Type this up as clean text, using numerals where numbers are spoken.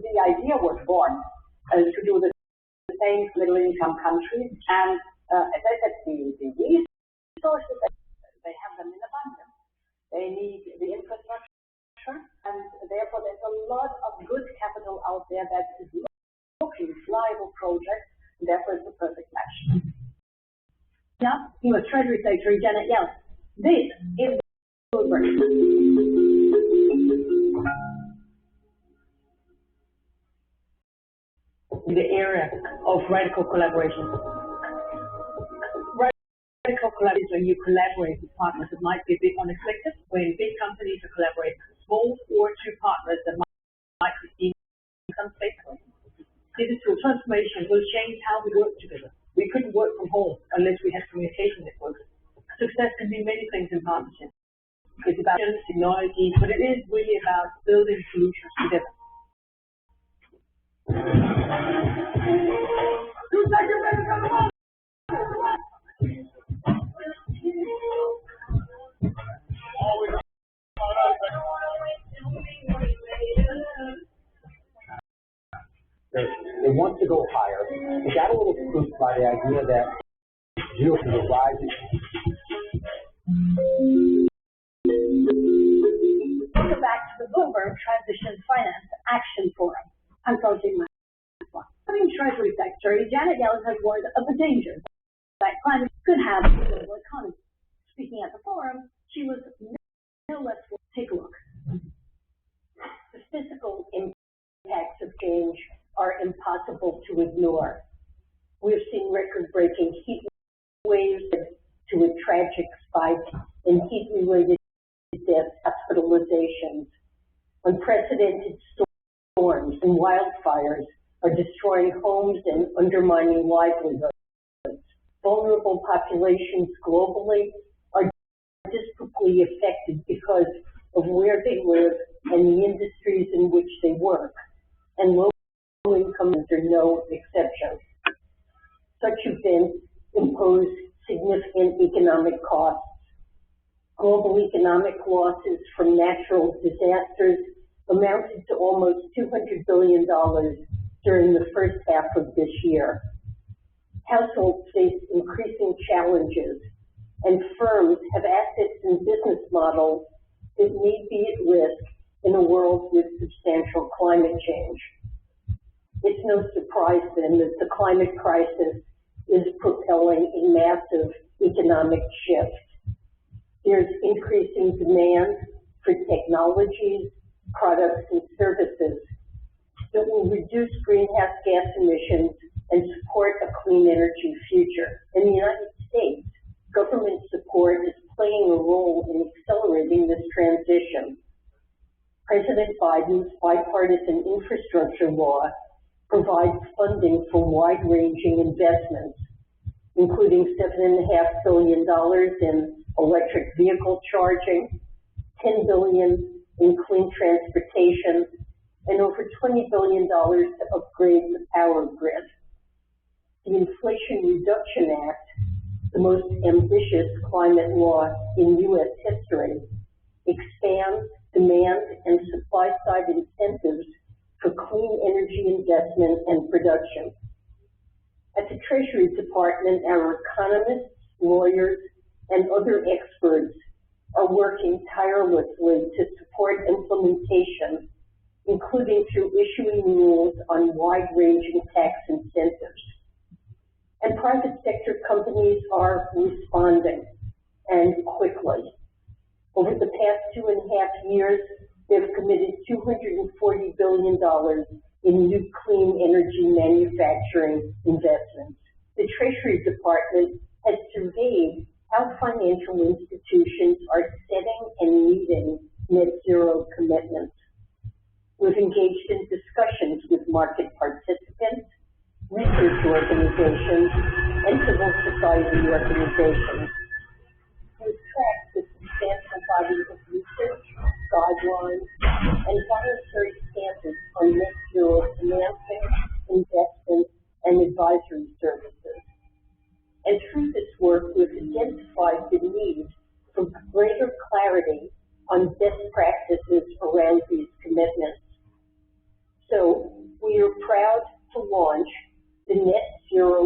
The idea was born to do the same for middle-income countries, and as I said, the resources, they have them in abundance. They need the infrastructure, and therefore there's a lot of good capital out there that is looking viable projects, and therefore it's the perfect match. Yeah, he was Treasury Secretary Janet Yellen. This is the area of radical collaboration. Radical collaboration is when you collaborate with partners that might be a bit unexpected, when big companies are collaborating with small or two partners that might be seen in some space. Digital transformation will change how we work together. We couldn't work from home unless we had communication networks. Success can be many things in partnership. It's about technology, but it is really about building solutions together. They want to go higher. They got a little spooked by the idea that yields are rising. Welcome back to the Bloomberg Transition Finance Action Forum. I'm Coaching my Treasury Secretary Janet Yellen has warned of the dangers that climate could have on the global economy. Speaking at the forum, she was no less. Take a look. The physical impacts of change are impossible to ignore. We've seen record-breaking heat waves to a tragic spike in heat-related deaths, hospitalizations. Unprecedented storms and wildfires are destroying homes and undermining livelihoods. Vulnerable populations globally are disproportionately affected because of where they live and the industries in which they work, and low incomes are no exception. Such events impose significant economic costs. Global economic losses from natural disasters amounted to almost $200 billion during the first half of this year. Households face increasing challenges, and firms have assets and business models that may be at risk in a world with substantial climate change. It's no surprise then that the climate crisis is propelling a massive economic shift. There's increasing demand for technologies, products, and services that will reduce greenhouse gas emissions and support a clean energy future. In the United States, government support is playing a role in accelerating this transition. President Biden's bipartisan infrastructure law provides funding for wide-ranging investments, including $7.5 billion in electric vehicle charging, $10 billion in clean transportation, and over $20 billion to upgrade the power grid. The Inflation Reduction Act, the most ambitious climate law in U.S. history, expands demand and supply-side incentives for clean energy investment and production. At the Treasury Department, our economists, lawyers, and other experts are working tirelessly to support implementation, including through issuing rules on wide-ranging tax incentives. And private sector companies are responding, and quickly. Over the past 2.5 years, they've committed $240 billion in new clean energy manufacturing investments. The Treasury Department has surveyed how financial institutions are setting and meeting net zero commitments. We've engaged in discussions with market participants, research organizations, and civil society organizations. We've tracked the substantial body of research, guidelines, and voluntary standards on net zero financing, investment, and advisory services. And through this work, we've identified the need for greater clarity on best practices around these commitments. So we are proud to launch the Net Zero